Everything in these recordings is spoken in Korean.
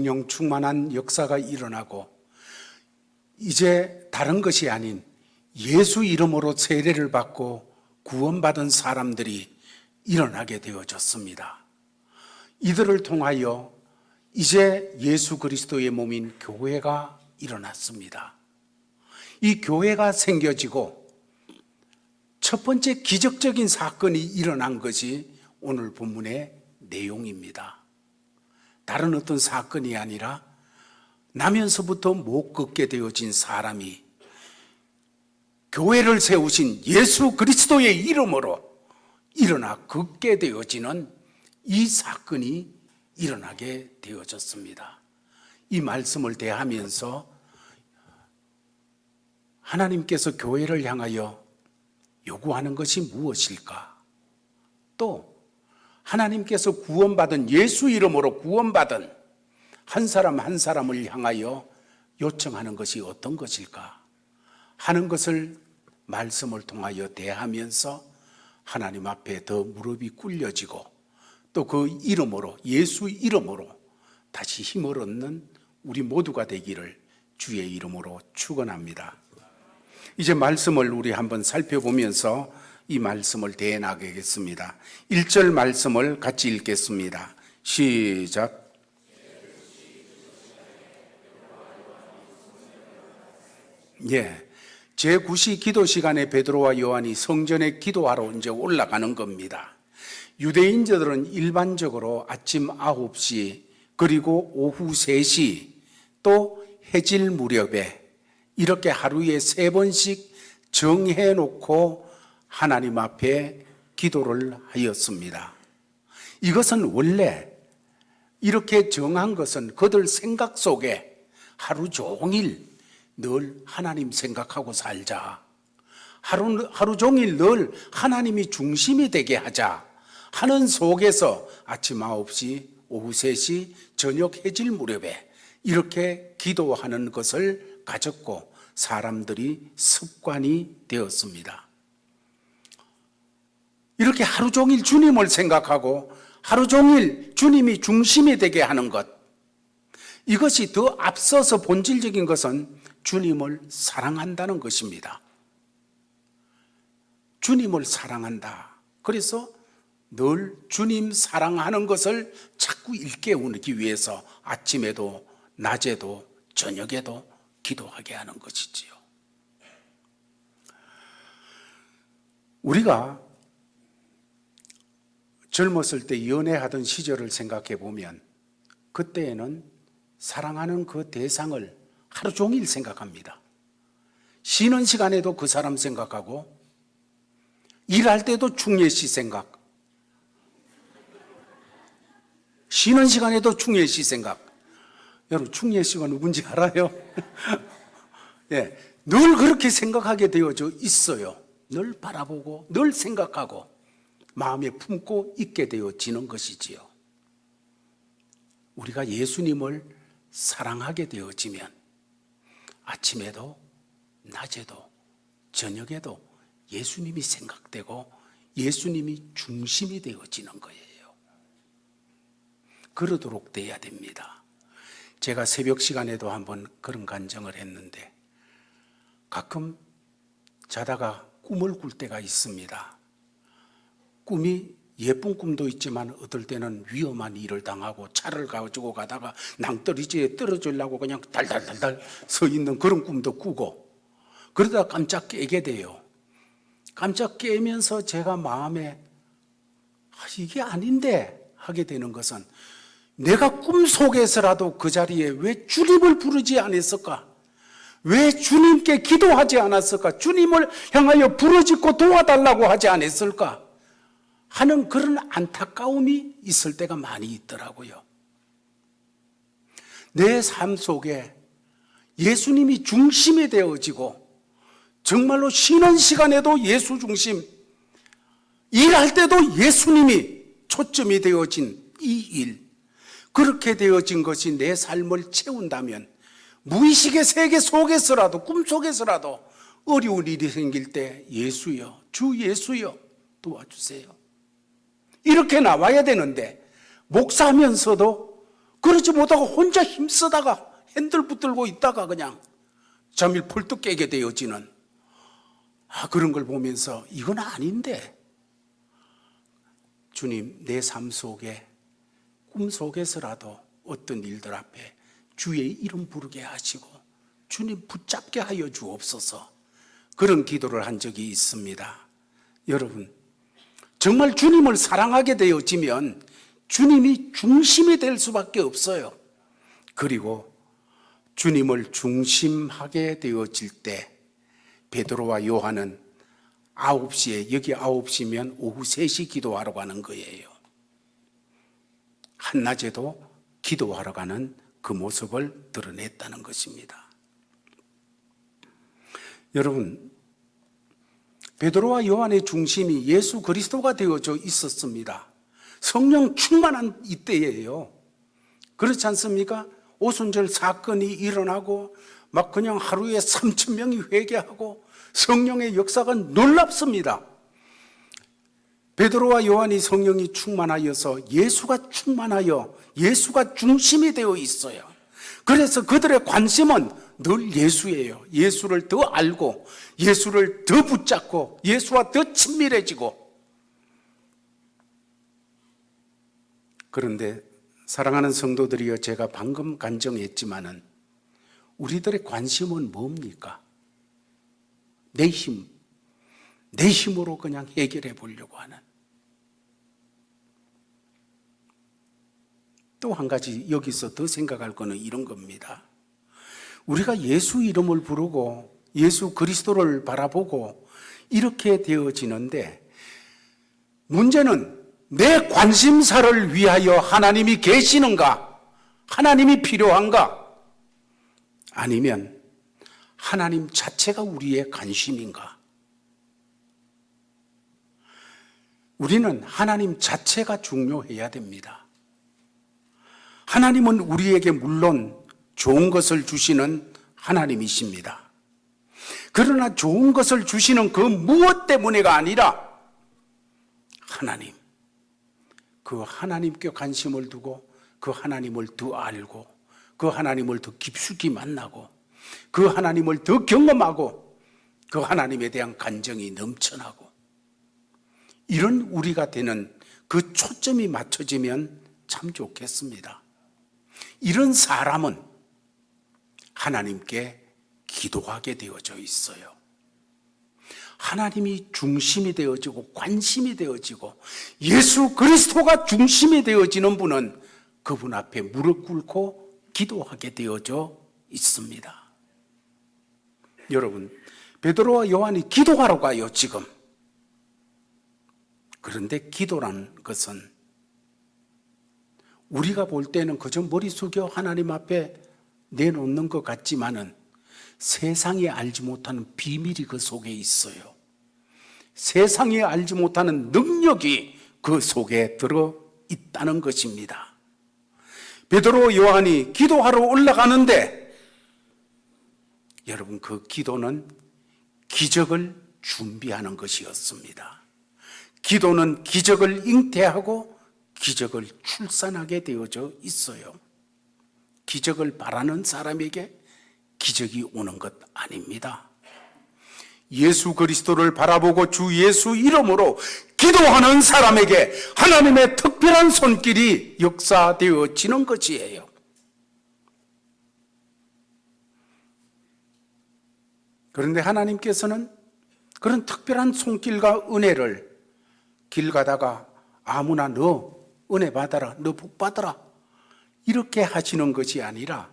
성령 충만한 역사가 일어나고 이제 다른 것이 아닌 예수 이름으로 세례를 받고 구원받은 사람들이 일어나게 되어졌습니다. 이들을 통하여 이제 예수 그리스도의 몸인 교회가 일어났습니다. 이 교회가 생겨지고 첫 번째 기적적인 사건이 일어난 것이 오늘 본문의 내용입니다. 다른 어떤 사건이 아니라 나면서부터 못 걷게 되어진 사람이 교회를 세우신 예수 그리스도의 이름으로 일어나 걷게 되어지는 이 사건이 일어나게 되어졌습니다. 이 말씀을 대하면서 하나님께서 교회를 향하여 요구하는 것이 무엇일까? 또 하나님께서 구원받은 예수 이름으로 구원받은 한 사람 한 사람을 향하여 요청하는 것이 어떤 것일까 하는 것을 말씀을 통하여 대하면서 하나님 앞에 더 무릎이 꿇려지고 또 그 이름으로 예수 이름으로 다시 힘을 얻는 우리 모두가 되기를 주의 이름으로 축원합니다. 이제 말씀을 우리 한번 살펴보면서 이 말씀을 대해나가겠습니다. 1절 말씀을 같이 읽겠습니다. 시작. 제9시 기도 시간에 베드로와 요한이 성전에 기도하러 이제 올라가는 겁니다. 유대인들은 일반적으로 아침 9시 그리고 오후 3시 또 해질 무렵에 이렇게 하루에 3번씩 정해놓고 하나님 앞에 기도를 하였습니다. 이것은 원래 이렇게 정한 것은 그들 생각 속에 하루 종일 늘 하나님 생각하고 살자, 하루 종일 늘 하나님이 중심이 되게 하자 하는 속에서 아침 9시, 오후 3시, 저녁 해질 무렵에 이렇게 기도하는 것을 가졌고 사람들이 습관이 되었습니다. 이렇게 하루 종일 주님을 생각하고 하루 종일 주님이 중심이 되게 하는 것, 이것이 더 앞서서 본질적인 것은 주님을 사랑한다는 것입니다. 주님을 사랑한다. 그래서 늘 주님 사랑하는 것을 자꾸 일깨우기 위해서 아침에도 낮에도 저녁에도 기도하게 하는 것이지요. 우리가 젊었을 때 연애하던 시절을 생각해 보면 그때에는 사랑하는 그 대상을 하루 종일 생각합니다. 쉬는 시간에도 그 사람 생각하고 일할 때도 충예씨 생각, 쉬는 시간에도 충예씨 생각. 여러분 충예씨가 누군지 알아요? 늘 그렇게 생각하게 되어져 있어요. 늘 바라보고 늘 생각하고 마음에 품고 있게 되어지는 것이지요. 우리가 예수님을 사랑하게 되어지면 아침에도 낮에도 저녁에도 예수님이 생각되고 예수님이 중심이 되어지는 거예요. 그러도록 돼야 됩니다. 제가 새벽 시간에도 한번 그런 간증을 했는데 가끔 자다가 꿈을 꿀 때가 있습니다. 꿈이 예쁜 꿈도 있지만 어떨 때는 위험한 일을 당하고 차를 가지고 가다가 낭떠러지에 떨어지려고 그냥 달달달달 서 있는 그런 꿈도 꾸고 그러다가 깜짝 깨게 돼요. 깜짝 깨면서 제가 마음에 이게 아닌데 하게 되는 것은 내가 꿈속에서라도 그 자리에 왜 주님을 부르지 않았을까? 왜 주님께 기도하지 않았을까? 주님을 향하여 부르짖고 도와달라고 하지 않았을까? 하는 그런 안타까움이 있을 때가 많이 있더라고요. 내 삶 속에 예수님이 중심이 되어지고 정말로 쉬는 시간에도 예수 중심, 일할 때도 예수님이 초점이 되어진 이 일, 그렇게 되어진 것이 내 삶을 채운다면 무의식의 세계 속에서라도 꿈속에서라도 어려운 일이 생길 때 예수여, 주 예수여 도와주세요. 이렇게 나와야 되는데 목사하면서도 그러지 못하고 혼자 힘쓰다가 핸들 붙들고 있다가 그냥 잠일 펄떡 깨게 되어지는 그런 걸 보면서 이건 아닌데, 주님, 내 삶 속에 꿈 속에서라도 어떤 일들 앞에 주의 이름 부르게 하시고 주님 붙잡게 하여 주옵소서. 그런 기도를 한 적이 있습니다. 여러분, 정말 주님을 사랑하게 되어지면 주님이 중심이 될 수밖에 없어요. 그리고 주님을 중심하게 되어질 때 베드로와 요한은 9시에, 여기 9시면 오후 3시 기도하러 가는 거예요. 한낮에도 기도하러 가는 그 모습을 드러냈다는 것입니다. 여러분, 베드로와 요한의 중심이 예수 그리스도가 되어져 있었습니다. 성령 충만한 이때예요. 그렇지 않습니까? 오순절 사건이 일어나고 막 그냥 하루에 3,000명이 회개하고 성령의 역사가 놀랍습니다. 베드로와 요한이 성령이 충만하여서 예수가 충만하여 예수가 중심이 되어 있어요. 그래서 그들의 관심은 늘 예수예요. 예수를 더 알고 예수를 더 붙잡고 예수와 더 친밀해지고. 그런데 사랑하는 성도들이여, 제가 방금 간증했지만은 우리들의 관심은 뭡니까? 내 힘으로 그냥 해결해 보려고 하는. 또 한 가지 여기서 더 생각할 거는 이런 겁니다. 우리가 예수 이름을 부르고 예수 그리스도를 바라보고 이렇게 되어지는데, 문제는 내 관심사를 위하여 하나님이 계시는가? 하나님이 필요한가? 아니면 하나님 자체가 우리의 관심인가? 우리는 하나님 자체가 중요해야 됩니다. 하나님은 우리에게 물론 좋은 것을 주시는 하나님이십니다. 그러나 좋은 것을 주시는 그 무엇 때문에가 아니라 하나님, 그 하나님께 관심을 두고 그 하나님을 더 알고 그 하나님을 더 깊숙이 만나고 그 하나님을 더 경험하고 그 하나님에 대한 간정이 넘쳐나고, 이런 우리가 되는 그 초점이 맞춰지면 참 좋겠습니다. 이런 사람은 하나님께 기도하게 되어져 있어요. 하나님이 중심이 되어지고 관심이 되어지고 예수 그리스도가 중심이 되어지는 분은 그분 앞에 무릎 꿇고 기도하게 되어져 있습니다. 여러분, 베드로와 요한이 기도하러 가요, 지금. 그런데 기도라는 것은 우리가 볼 때는 그저 머리 숙여 하나님 앞에 내놓는 것 같지만은 세상이 알지 못하는 비밀이 그 속에 있어요. 세상이 알지 못하는 능력이 그 속에 들어 있다는 것입니다. 베드로 요한이 기도하러 올라가는데, 여러분, 그 기도는 기적을 준비하는 것이었습니다. 기도는 기적을 잉태하고 기적을 출산하게 되어져 있어요. 기적을 바라는 사람에게 기적이 오는 것 아닙니다. 예수 그리스도를 바라보고 주 예수 이름으로 기도하는 사람에게 하나님의 특별한 손길이 역사되어지는 것이에요. 그런데 하나님께서는 그런 특별한 손길과 은혜를 길 가다가 아무나 너 은혜 받아라, 너 복 받아라 이렇게 하시는 것이 아니라,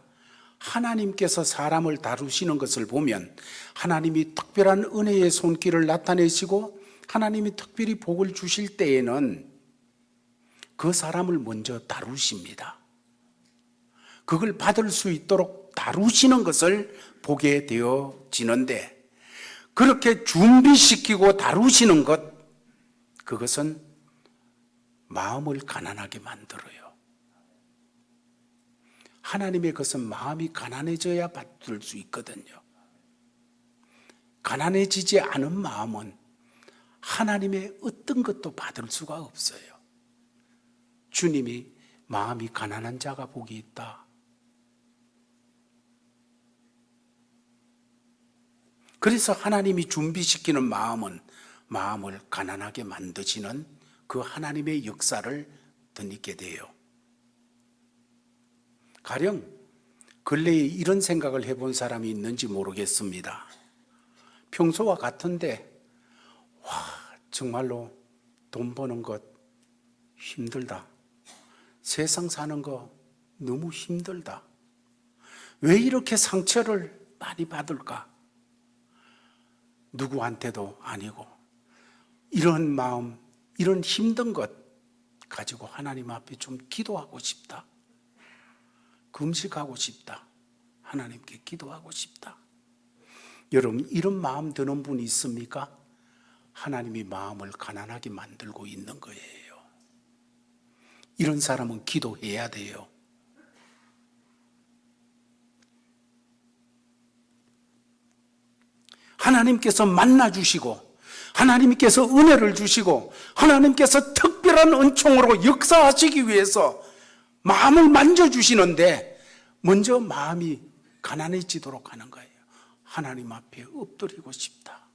하나님께서 사람을 다루시는 것을 보면 하나님이 특별한 은혜의 손길을 나타내시고 하나님이 특별히 복을 주실 때에는 그 사람을 먼저 다루십니다. 그걸 받을 수 있도록 다루시는 것을 보게 되어지는데, 그렇게 준비시키고 다루시는 것, 그것은 마음을 가난하게 만들어요. 하나님의 것은 마음이 가난해져야 받을 수 있거든요. 가난해지지 않은 마음은 하나님의 어떤 것도 받을 수가 없어요. 주님이 마음이 가난한 자가 복이 있다. 그래서 하나님이 준비시키는 마음은 마음을 가난하게 만드시는 그 하나님의 역사를 덧입게 돼요. 가령 근래에 이런 생각을 해본 사람이 있는지 모르겠습니다. 평소와 같은데 정말로 돈 버는 것 힘들다. 세상 사는 거 너무 힘들다. 왜 이렇게 상처를 많이 받을까? 누구한테도 아니고 이런 마음, 이런 힘든 것 가지고 하나님 앞에 좀 기도하고 싶다. 금식하고 싶다. 하나님께 기도하고 싶다. 여러분, 이런 마음 드는 분이 있습니까? 하나님이 마음을 가난하게 만들고 있는 거예요. 이런 사람은 기도해야 돼요. 하나님께서 만나주시고 하나님께서 은혜를 주시고 하나님께서 특별한 은총으로 역사하시기 위해서 마음을 만져주시는데 먼저 마음이 가난해지도록 하는 거예요. 하나님 앞에 엎드리고 싶다.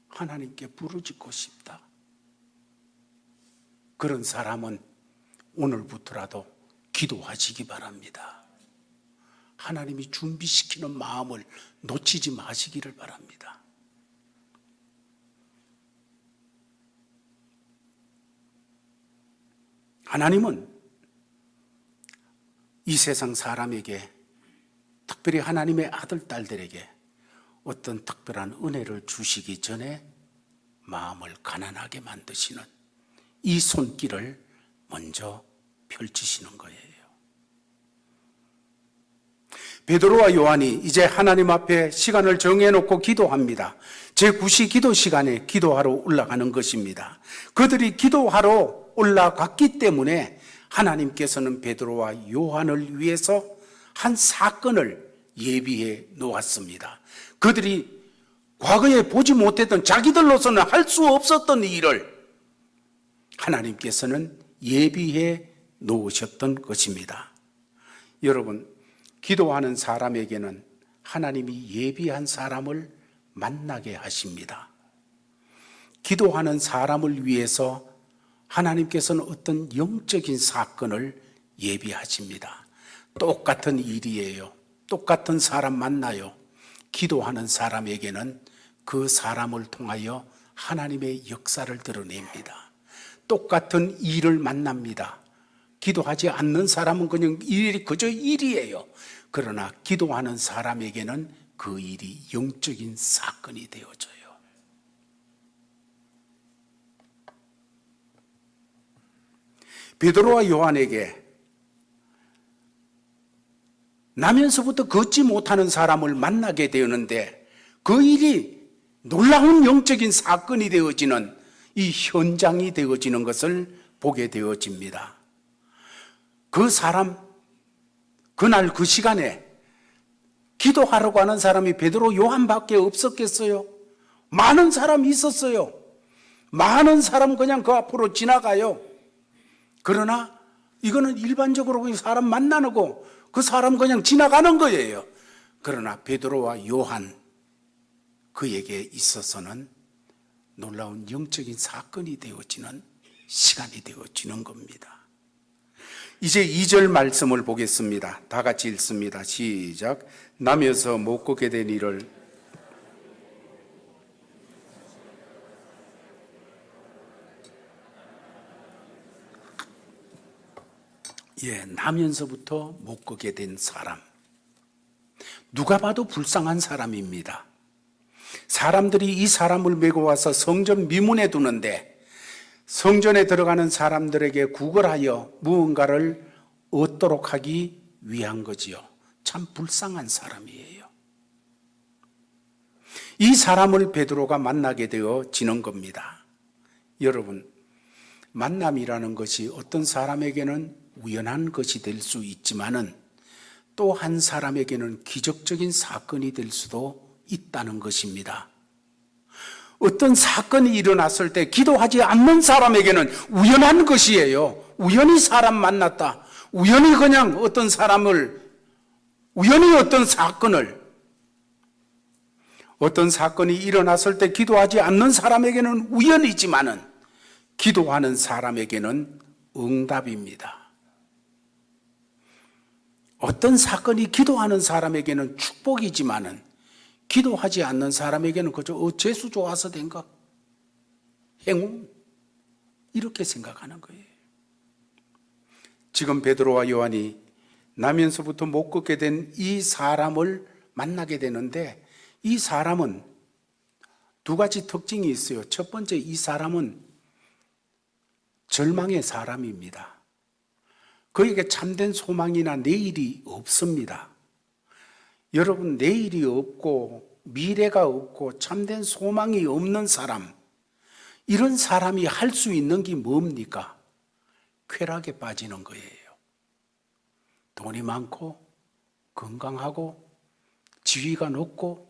하나님께 부르짖고 싶다. 그런 사람은 오늘부터라도 기도하시기 바랍니다. 하나님이 준비시키는 마음을 놓치지 마시기를 바랍니다. 하나님은 이 세상 사람에게, 특별히 하나님의 아들, 딸들에게 어떤 특별한 은혜를 주시기 전에 마음을 가난하게 만드시는 이 손길을 먼저 펼치시는 거예요. 베드로와 요한이 이제 하나님 앞에 시간을 정해놓고 기도합니다. 제9시 기도 시간에 기도하러 올라가는 것입니다. 그들이 기도하러 올라갔기 때문에 하나님께서는 베드로와 요한을 위해서 한 사건을 예비해 놓았습니다. 그들이 과거에 보지 못했던, 자기들로서는 할 수 없었던 일을 하나님께서는 예비해 놓으셨던 것입니다. 여러분, 기도하는 사람에게는 하나님이 예비한 사람을 만나게 하십니다. 기도하는 사람을 위해서 하나님께서는 어떤 영적인 사건을 예비하십니다. 똑같은 일이에요. 똑같은 사람 만나요. 기도하는 사람에게는 그 사람을 통하여 하나님의 역사를 드러냅니다. 똑같은 일을 만납니다. 기도하지 않는 사람은 그냥 일이 그저 일이에요. 그러나 기도하는 사람에게는 그 일이 영적인 사건이 되어져요. 베드로와 요한에게 나면서부터 걷지 못하는 사람을 만나게 되었는데 그 일이 놀라운 영적인 사건이 되어지는 이 현장이 되어지는 것을 보게 되어집니다. 그 사람, 그날 그 시간에 기도하려고 하는 사람이 베드로, 요한밖에 없었겠어요? 많은 사람이 있었어요. 많은 사람 그냥 그 앞으로 지나가요. 그러나 이거는 일반적으로 사람 만나는 거, 그 사람 그냥 지나가는 거예요. 그러나 베드로와 요한, 그에게 있어서는 놀라운 영적인 사건이 되어지는 시간이 되어지는 겁니다. 이제 2절 말씀을 보겠습니다. 다 같이 읽습니다. 시작. 남여서 못 걷게 된 이를 나면서부터 못 걷게 된 사람. 누가 봐도 불쌍한 사람입니다. 사람들이 이 사람을 메고 와서 성전 미문에 두는데 성전에 들어가는 사람들에게 구걸하여 무언가를 얻도록 하기 위한 거지요. 참 불쌍한 사람이에요. 이 사람을 베드로가 만나게 되어지는 겁니다. 여러분, 만남이라는 것이 어떤 사람에게는 우연한 것이 될 수 있지만은 또 한 사람에게는 기적적인 사건이 될 수도 있다는 것입니다. 어떤 사건이 일어났을 때 기도하지 않는 사람에게는 우연한 것이에요. 우연히 사람 만났다. 우연히 그냥 어떤 사람을, 우연히 어떤 사건이 일어났을 때 기도하지 않는 사람에게는 우연이지만은 기도하는 사람에게는 응답입니다. 어떤 사건이 기도하는 사람에게는 축복이지만은 기도하지 않는 사람에게는 그저 재수 좋아서 된 것, 행운, 이렇게 생각하는 거예요. 지금 베드로와 요한이 나면서부터 못 걷게 된 이 사람을 만나게 되는데, 이 사람은 두 가지 특징이 있어요. 첫 번째, 이 사람은 절망의 사람입니다. 그에게 참된 소망이나 내일이 없습니다. 여러분, 내일이 없고 미래가 없고 참된 소망이 없는 사람, 이런 사람이 할 수 있는 게 뭡니까? 쾌락에 빠지는 거예요. 돈이 많고 건강하고 지위가 높고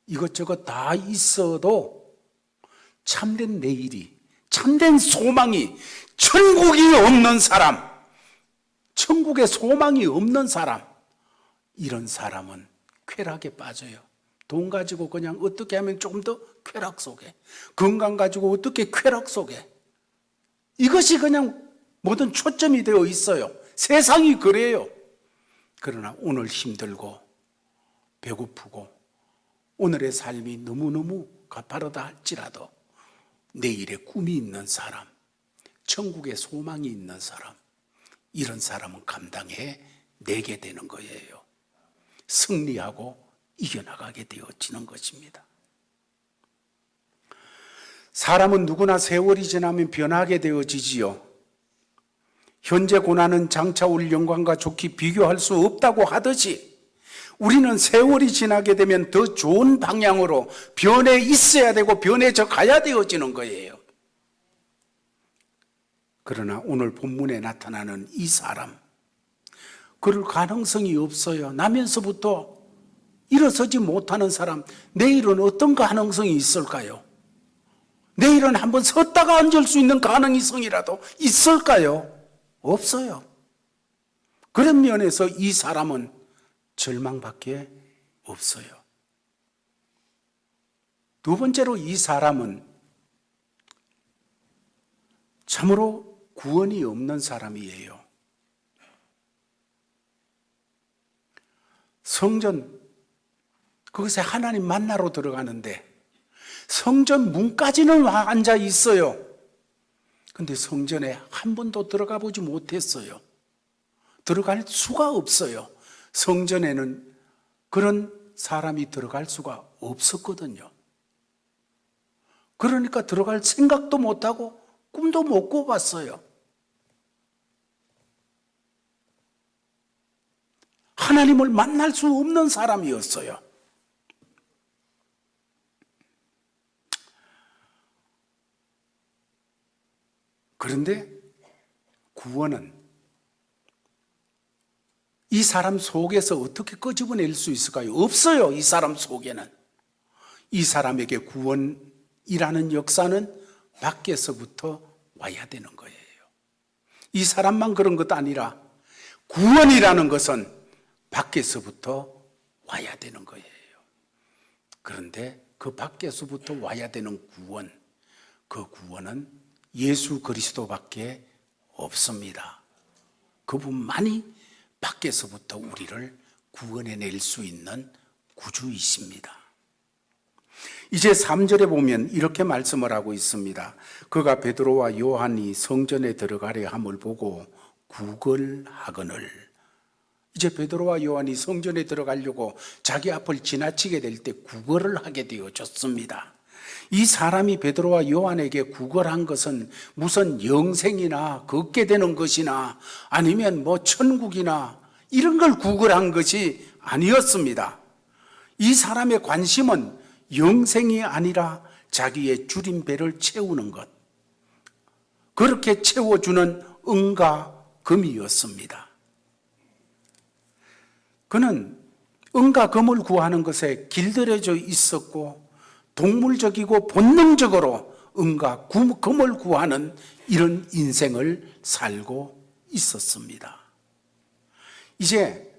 이것저것 다 있어도 참된 내일이, 참된 소망이, 천국이 없는 사람, 천국에 소망이 없는 사람, 이런 사람은 쾌락에 빠져요. 돈 가지고 그냥 어떻게 하면 조금 더 쾌락 속에, 건강 가지고 어떻게 쾌락 속에, 이것이 그냥 모든 초점이 되어 있어요. 세상이 그래요. 그러나 오늘 힘들고 배고프고 오늘의 삶이 너무너무 가파르다 할지라도 내일의 꿈이 있는 사람, 천국의 소망이 있는 사람, 이런 사람은 감당해 내게 되는 거예요. 승리하고 이겨나가게 되어지는 것입니다. 사람은 누구나 세월이 지나면 변하게 되어지지요. 현재 고난은 장차 올 영광과 좋게 비교할 수 없다고 하듯이 우리는 세월이 지나게 되면 더 좋은 방향으로 변해 있어야 되고 변해져 가야 되어지는 거예요. 그러나 오늘 본문에 나타나는 이 사람, 그럴 가능성이 없어요. 나면서부터 일어서지 못하는 사람, 내일은 어떤 가능성이 있을까요? 내일은 한번 섰다가 앉을 수 있는 가능성이라도 있을까요? 없어요. 그런 면에서 이 사람은 절망밖에 없어요. 두 번째로 이 사람은 참으로 구원이 없는 사람이에요. 성전, 그것에 하나님 만나러 들어가는데 성전 문까지는 앉아 있어요. 근데 성전에 한 번도 들어가 보지 못했어요. 들어갈 수가 없어요. 성전에는 그런 사람이 들어갈 수가 없었거든요. 그러니까 들어갈 생각도 못하고 꿈도 못 꿔봤어요. 하나님을 만날 수 없는 사람이었어요. 그런데 구원은 이 사람 속에서 어떻게 끄집어낼 수 있을까요? 없어요. 이 사람 속에는. 이 사람에게 구원이라는 역사는 밖에서부터 와야 되는 거예요. 이 사람만 그런 것도 아니라 구원이라는 것은 밖에서부터 와야 되는 거예요. 그런데 그 밖에서부터 와야 되는 구원, 그 구원은 예수 그리스도밖에 없습니다. 그분만이 밖에서부터 우리를 구원해낼 수 있는 구주이십니다. 이제 3절에 보면 이렇게 말씀을 하고 있습니다. 그가 베드로와 요한이 성전에 들어가려 함을 보고 구걸하거늘. 이제 베드로와 요한이 성전에 들어가려고 자기 앞을 지나치게 될 때 구걸을 하게 되어졌습니다. 이 사람이 베드로와 요한에게 구걸한 것은 무슨 영생이나 걷게 되는 것이나 아니면 뭐 천국이나 이런 걸 구걸한 것이 아니었습니다. 이 사람의 관심은 영생이 아니라 자기의 줄인 배를 채우는 것, 그렇게 채워주는 은과 금이었습니다. 그는 은과 금을 구하는 것에 길들여져 있었고 동물적이고 본능적으로 은과 금을 구하는 이런 인생을 살고 있었습니다. 이제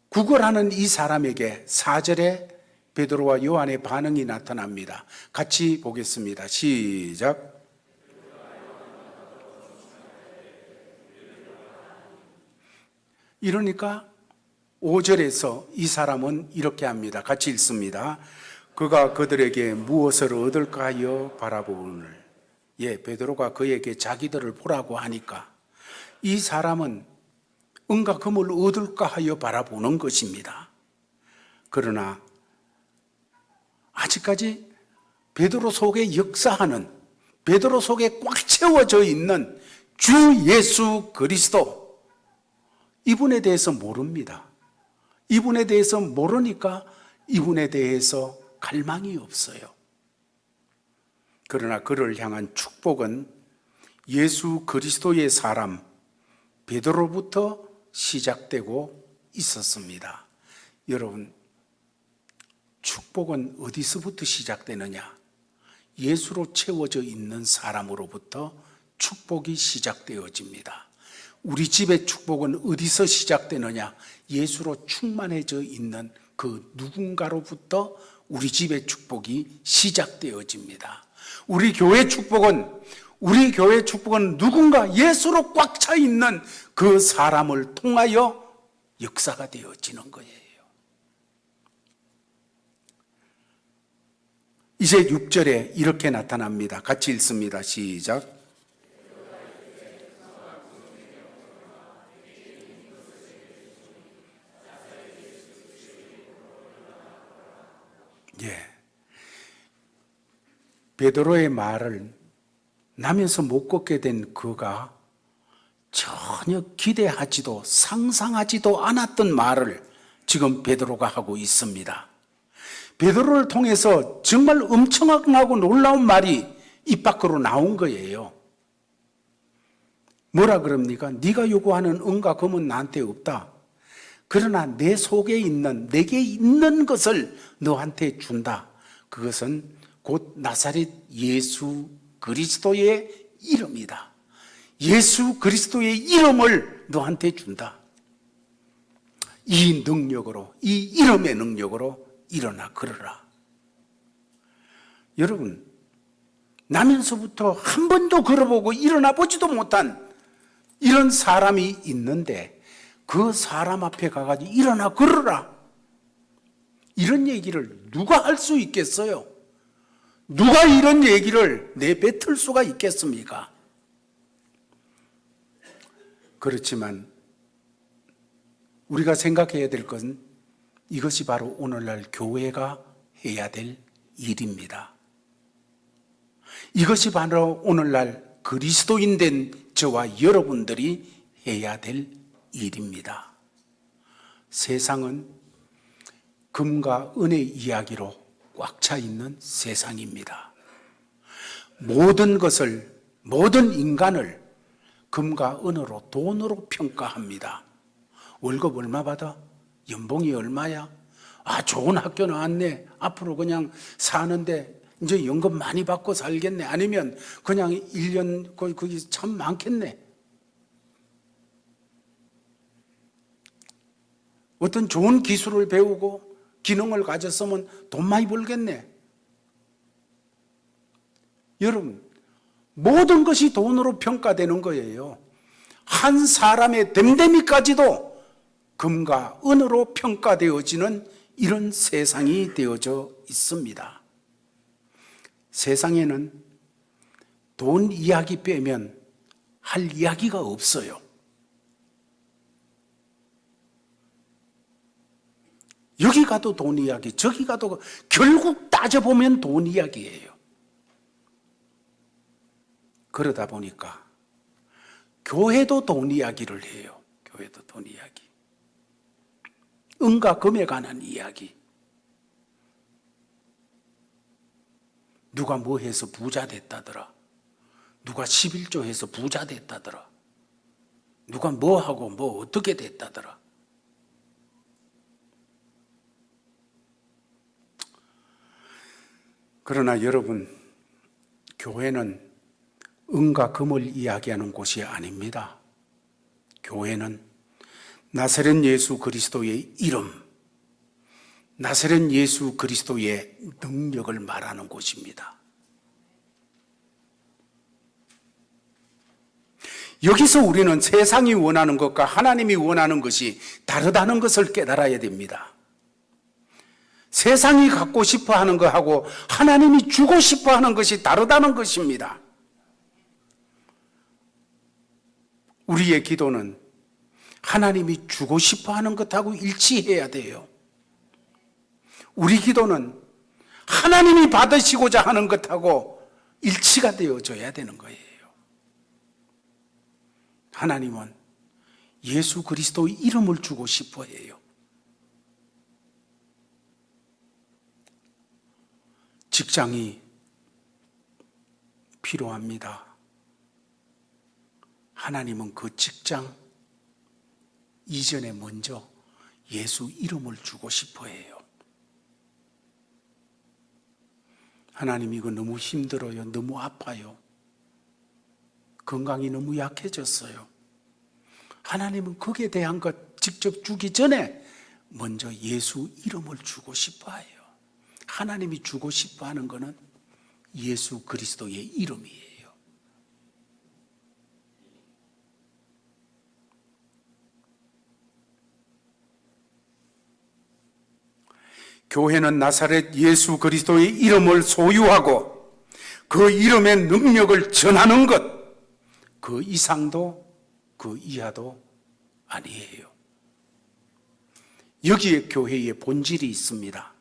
구걸하는 이 사람에게 4절에 베드로와 요한의 반응이 나타납니다. 같이 보겠습니다. 시작. 이러니까 5절에서 이 사람은 이렇게 합니다. 같이 읽습니다. 그가 그들에게 무엇을 얻을까 하여 바라보오늘. 베드로가 그에게 자기들을 보라고 하니까 이 사람은 은과 금을 얻을까 하여 바라보는 것입니다. 그러나 아직까지 베드로 속에 역사하는, 베드로 속에 꽉 채워져 있는 주 예수 그리스도, 이분에 대해서 모릅니다. 이분에 대해서 모르니까 이분에 대해서 갈망이 없어요. 그러나 그를 향한 축복은 예수 그리스도의 사람 베드로부터 시작되고 있었습니다. 여러분, 축복은 어디서부터 시작되느냐? 예수로 채워져 있는 사람으로부터 축복이 시작되어집니다. 우리 집의 축복은 어디서 시작되느냐? 예수로 충만해져 있는 그 누군가로부터 우리 집의 축복이 시작되어집니다. 우리 교회 축복은 누군가 예수로 꽉 차 있는 그 사람을 통하여 역사가 되어지는 거예요. 이제 6절에 이렇게 나타납니다. 같이 읽습니다. 시작. 베드로의 말을 나면서 못 걷게 된 그가 전혀 기대하지도 상상하지도 않았던 말을 지금 베드로가 하고 있습니다. 베드로를 통해서 정말 엄청나고 놀라운 말이 입 밖으로 나온 거예요. 뭐라 그럽니까? 네가 요구하는 은과 금은 나한테 없다. 그러나 내 속에 있는, 내게 있는 것을 너한테 준다. 그것은 곧 나사렛 예수 그리스도의 이름이다. 예수 그리스도의 이름을 너한테 준다. 이 능력으로, 이 이름의 능력으로 일어나 걸어라. 여러분, 나면서부터 한 번도 걸어보고 일어나 보지도 못한 이런 사람이 있는데 그 사람 앞에 가가지고 일어나 걸어라. 이런 얘기를 누가 할 수 있겠어요? 누가 이런 얘기를 내뱉을 수가 있겠습니까? 그렇지만 우리가 생각해야 될 것은 이것이 바로 오늘날 교회가 해야 될 일입니다. 이것이 바로 오늘날 그리스도인 된 저와 여러분들이 해야 될 일입니다. 세상은 금과 은의 이야기로 꽉 차 있는 세상입니다. 모든 것을, 모든 인간을 금과 은으로, 돈으로 평가합니다. 월급 얼마 받아? 연봉이 얼마야? 좋은 학교 나왔네. 앞으로 그냥 사는데 이제 연금 많이 받고 살겠네. 아니면 그냥 1년 그게 참 많겠네. 어떤 좋은 기술을 배우고 기능을 가졌으면 돈 많이 벌겠네. 여러분, 모든 것이 돈으로 평가되는 거예요. 한 사람의 됨됨이까지도 금과 은으로 평가되어지는 이런 세상이 되어져 있습니다. 세상에는 돈 이야기 빼면 할 이야기가 없어요. 여기 가도 돈 이야기, 저기 가도 결국 따져보면 돈 이야기예요. 그러다 보니까 교회도 돈 이야기를 해요. 교회도 돈 이야기. 은과 금에 관한 이야기. 누가 뭐 해서 부자 됐다더라. 누가 11조 해서 부자 됐다더라. 누가 뭐 하고 뭐 어떻게 됐다더라. 그러나 여러분, 교회는 은과 금을 이야기하는 곳이 아닙니다. 교회는 나사렛 예수 그리스도의 이름, 나사렛 예수 그리스도의 능력을 말하는 곳입니다. 여기서 우리는 세상이 원하는 것과 하나님이 원하는 것이 다르다는 것을 깨달아야 됩니다. 세상이 갖고 싶어 하는 것하고 하나님이 주고 싶어 하는 것이 다르다는 것입니다. 우리의 기도는 하나님이 주고 싶어 하는 것하고 일치해야 돼요. 우리 기도는 하나님이 받으시고자 하는 것하고 일치가 되어져야 되는 거예요. 하나님은 예수 그리스도의 이름을 주고 싶어 해요. 직장이 필요합니다. 하나님은 그 직장 이전에 먼저 예수 이름을 주고 싶어 해요. 하나님, 이거 너무 힘들어요. 너무 아파요. 건강이 너무 약해졌어요. 하나님은 거기에 대한 것 직접 주기 전에 먼저 예수 이름을 주고 싶어 해요. 하나님이 주고 싶어 하는 것은 예수 그리스도의 이름이에요. 교회는 나사렛 예수 그리스도의 이름을 소유하고 그 이름의 능력을 전하는 것, 그 이상도 그 이하도 아니에요. 여기에 교회의 본질이 있습니다.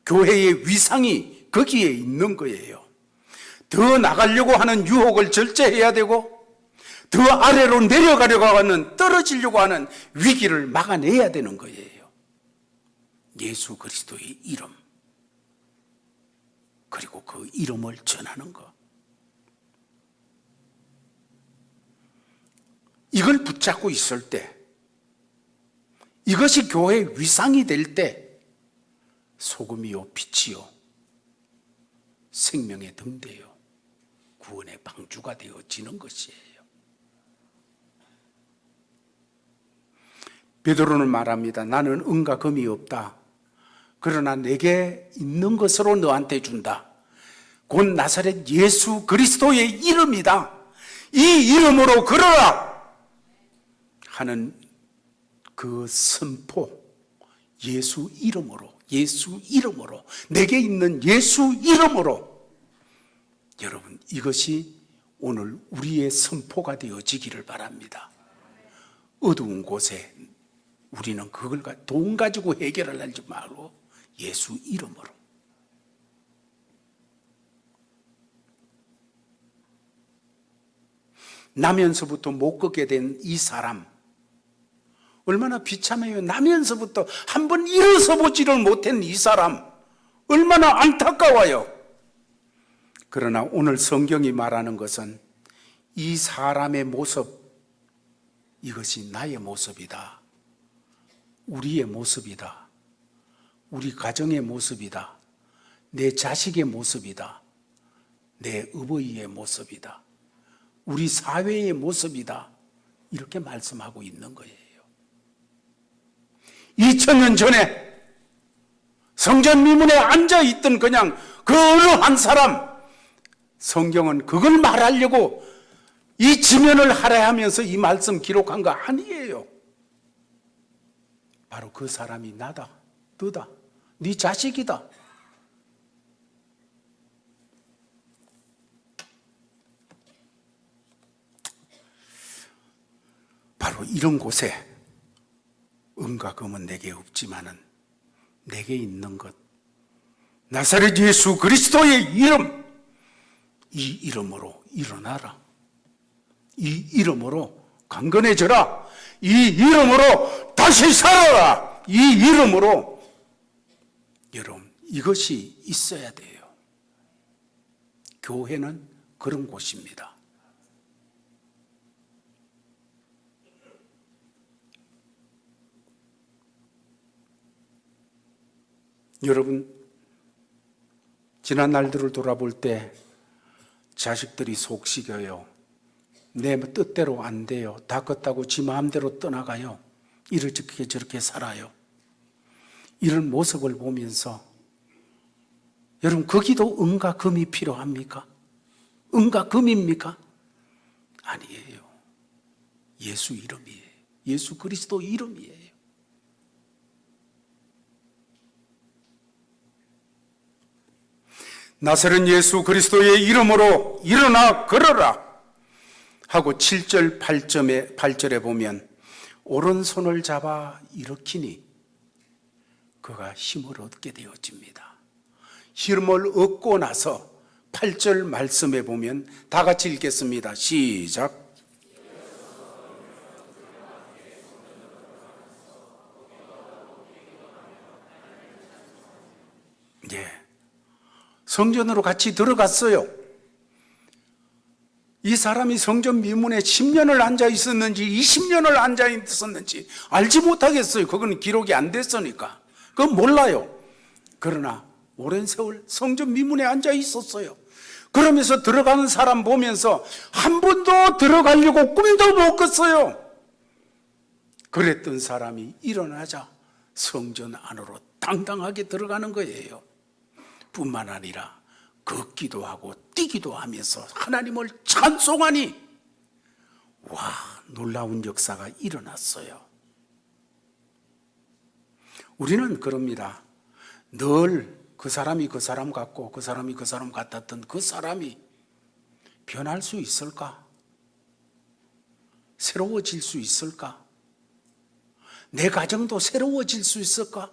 교회의 위상이 거기에 있는 거예요. 더 나가려고 하는 유혹을 절제해야 되고 더 아래로 내려가려고 하는, 떨어지려고 하는 위기를 막아내야 되는 거예요. 예수 그리스도의 이름, 그리고 그 이름을 전하는 것, 이걸 붙잡고 있을 때, 이것이 교회의 위상이 될 때 소금이요 빛이요 생명의 등대요 구원의 방주가 되어지는 것이에요. 베드로는 말합니다. 나는 은과 금이 없다. 그러나 내게 있는 것으로 너한테 준다. 곧 나사렛 예수 그리스도의 이름이다. 이 이름으로 걸어라 하는 그 선포, 예수 이름으로, 예수 이름으로, 내게 있는 예수 이름으로. 여러분, 이것이 오늘 우리의 선포가 되어지기를 바랍니다. 어두운 곳에 우리는 그걸 돈 가지고 해결을 하지 말고 예수 이름으로. 나면서부터 못 걷게 된 이 사람, 얼마나 비참해요. 나면서부터 한번 일어서 보지를 못한 이 사람, 얼마나 안타까워요. 그러나 오늘 성경이 말하는 것은 이 사람의 모습, 이것이 나의 모습이다. 우리의 모습이다. 우리 가정의 모습이다. 내 자식의 모습이다. 내 어버이의 모습이다. 우리 사회의 모습이다. 이렇게 말씀하고 있는 거예요. 2000년 전에 성전 미문에 앉아있던 그냥 그 어느 한 사람, 성경은 그걸 말하려고 이 지면을 할애하면서 이 말씀 기록한 거 아니에요. 바로 그 사람이 나다, 너다, 네 자식이다. 바로 이런 곳에 은과 금은 내게 없지만은 내게 있는 것, 나사렛 예수 그리스도의 이름, 이 이름으로 일어나라. 이 이름으로 강건해져라. 이 이름으로 다시 살아라. 이 이름으로. 여러분, 이것이 있어야 돼요. 교회는 그런 곳입니다. 여러분, 지난 날들을 돌아볼 때 자식들이 속 시겨요. 내 뜻대로 안 돼요. 다 걷다고 지 마음대로 떠나가요. 이렇게 저렇게 살아요. 이런 모습을 보면서 여러분, 거기도 은과 금이 필요합니까? 은과 금입니까? 아니에요. 예수 이름이에요. 예수 그리스도 이름이에요. 나사렛 예수 그리스도의 이름으로 일어나 걸어라 하고 7절 8절에 보면 오른손을 잡아 일으키니 그가 힘을 얻게 되어집니다. 힘을 얻고 나서 8절 말씀에 보면 다 같이 읽겠습니다. 시작. 예. 성전으로 같이 들어갔어요. 이 사람이 성전 미문에 10년을 앉아 있었는지 20년을 앉아 있었는지 알지 못하겠어요. 그건 기록이 안 됐으니까. 그건 몰라요. 그러나 오랜 세월 성전 미문에 앉아 있었어요. 그러면서 들어가는 사람 보면서 한 번도 들어가려고 꿈도 못 꿨어요. 그랬던 사람이 일어나자 성전 안으로 당당하게 들어가는 거예요. 뿐만 아니라 걷기도 하고 뛰기도 하면서 하나님을 찬송하니 와, 놀라운 역사가 일어났어요. 우리는 그럽니다. 늘 그 사람이 그 사람 같고 그 사람이 그 사람 같았던 그 사람이 변할 수 있을까? 새로워질 수 있을까? 내 가정도 새로워질 수 있을까?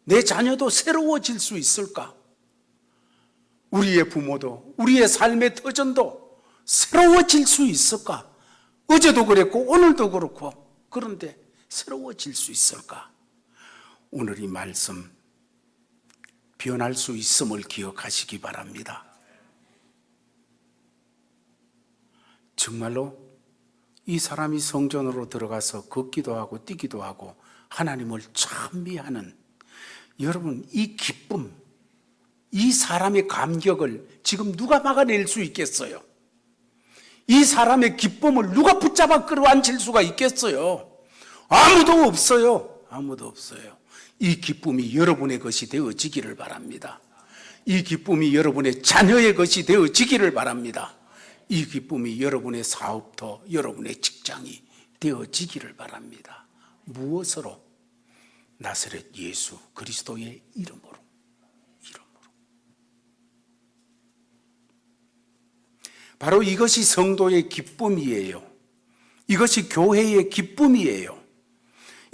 내 자녀도 새로워질 수 있을까? 우리의 부모도, 우리의 삶의 터전도 새로워질 수 있을까? 어제도 그랬고 오늘도 그렇고, 그런데 새로워질 수 있을까? 오늘 이 말씀 변할 수 있음을 기억하시기 바랍니다. 정말로 이 사람이 성전으로 들어가서 걷기도 하고 뛰기도 하고 하나님을 찬미하는, 여러분, 이 기쁨, 이 사람의 감격을 지금 누가 막아낼 수 있겠어요? 이 사람의 기쁨을 누가 붙잡아 끌어안칠 수가 있겠어요? 아무도 없어요. 아무도 없어요. 이 기쁨이 여러분의 것이 되어지기를 바랍니다. 이 기쁨이 여러분의 자녀의 것이 되어지기를 바랍니다. 이 기쁨이 여러분의 사업터, 여러분의 직장이 되어지기를 바랍니다. 무엇으로? 나사렛 예수 그리스도의 이름으로. 바로 이것이 성도의 기쁨이에요. 이것이 교회의 기쁨이에요.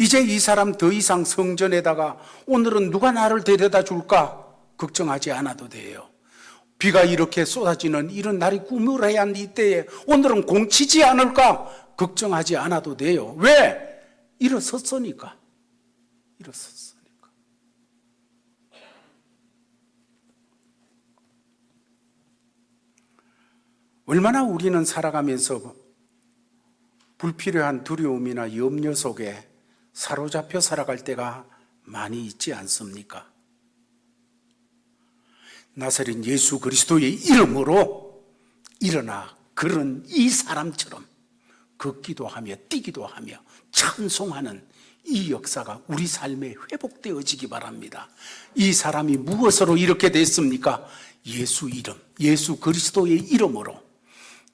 이제 이 사람 더 이상 성전에다가 오늘은 누가 나를 데려다 줄까 걱정하지 않아도 돼요. 비가 이렇게 쏟아지는 이런 날이 꾸물해한 이때에 오늘은 공치지 않을까 걱정하지 않아도 돼요. 왜? 일어섰으니까. 일어섰으니까. 얼마나 우리는 살아가면서 불필요한 두려움이나 염려 속에 사로잡혀 살아갈 때가 많이 있지 않습니까? 나사렛 예수 그리스도의 이름으로 일어나 그런 이 사람처럼 걷기도 하며 뛰기도 하며 찬송하는 이 역사가 우리 삶에 회복되어지기 바랍니다. 이 사람이 무엇으로 이렇게 됐습니까? 예수 이름, 예수 그리스도의 이름으로.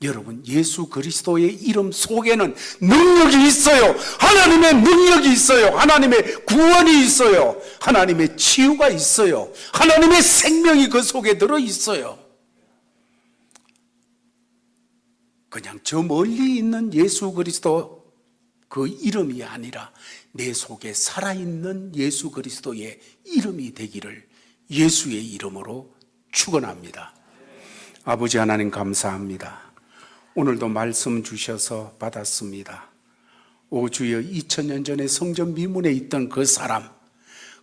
여러분, 예수 그리스도의 이름 속에는 능력이 있어요. 하나님의 능력이 있어요. 하나님의 구원이 있어요. 하나님의 치유가 있어요. 하나님의 생명이 그 속에 들어 있어요. 그냥 저 멀리 있는 예수 그리스도 그 이름이 아니라 내 속에 살아있는 예수 그리스도의 이름이 되기를 예수의 이름으로 축원합니다. 아버지 하나님 감사합니다. 오늘도 말씀 주셔서 받았습니다. 오 주여, 2000년 전에 성전 미문에 있던 그 사람,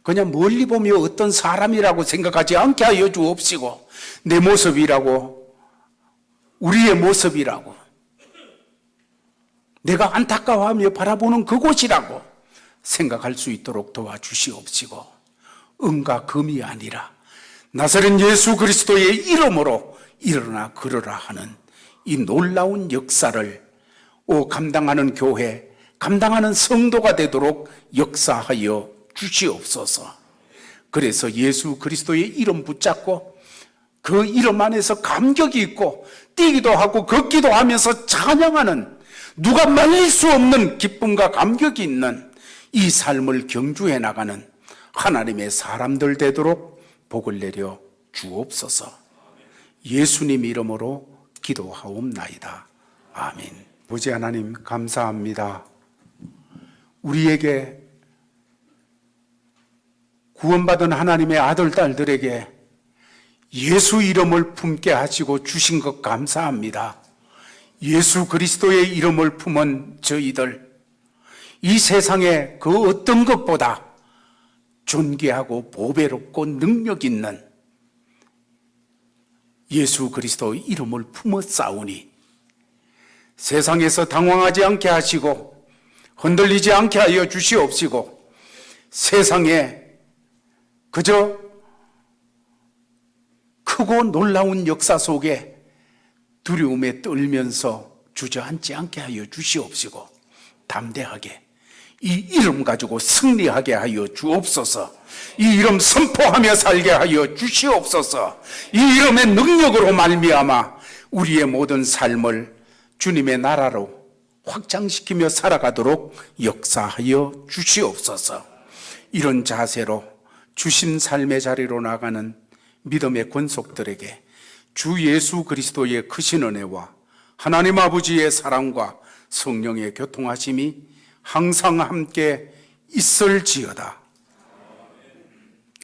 그냥 멀리 보며 어떤 사람이라고 생각하지 않게 하여 주옵시고, 내 모습이라고, 우리의 모습이라고, 내가 안타까워하며 바라보는 그곳이라고 생각할 수 있도록 도와주시옵시고, 은과 금이 아니라 나사렛 예수 그리스도의 이름으로 일어나 걸어라 하는 이 놀라운 역사를 감당하는 교회, 감당하는 성도가 되도록 역사하여 주시옵소서. 그래서 예수 그리스도의 이름 붙잡고 그 이름 안에서 감격이 있고 뛰기도 하고 걷기도 하면서 찬양하는, 누가 말릴 수 없는 기쁨과 감격이 있는 이 삶을 경주해 나가는 하나님의 사람들 되도록 복을 내려 주옵소서. 예수님 이름으로 기도하옵나이다. 아멘. 보지 하나님 감사합니다. 우리에게 구원받은 하나님의 아들, 딸들에게 예수 이름을 품게 하시고 주신 것 감사합니다. 예수 그리스도의 이름을 품은 저희들, 이 세상에 그 어떤 것보다 존귀하고 보배롭고 능력 있는 예수 그리스도의 이름을 품었사오니 세상에서 당황하지 않게 하시고 흔들리지 않게 하여 주시옵시고, 세상에 그저 크고 놀라운 역사 속에 두려움에 떨면서 주저앉지 않게 하여 주시옵시고, 담대하게 이 이름 가지고 승리하게 하여 주옵소서. 이 이름 선포하며 살게 하여 주시옵소서. 이 이름의 능력으로 말미암아 우리의 모든 삶을 주님의 나라로 확장시키며 살아가도록 역사하여 주시옵소서. 이런 자세로 주신 삶의 자리로 나가는 믿음의 권속들에게 주 예수 그리스도의 크신 은혜와 하나님 아버지의 사랑과 성령의 교통하심이 항상 함께 있을지어다.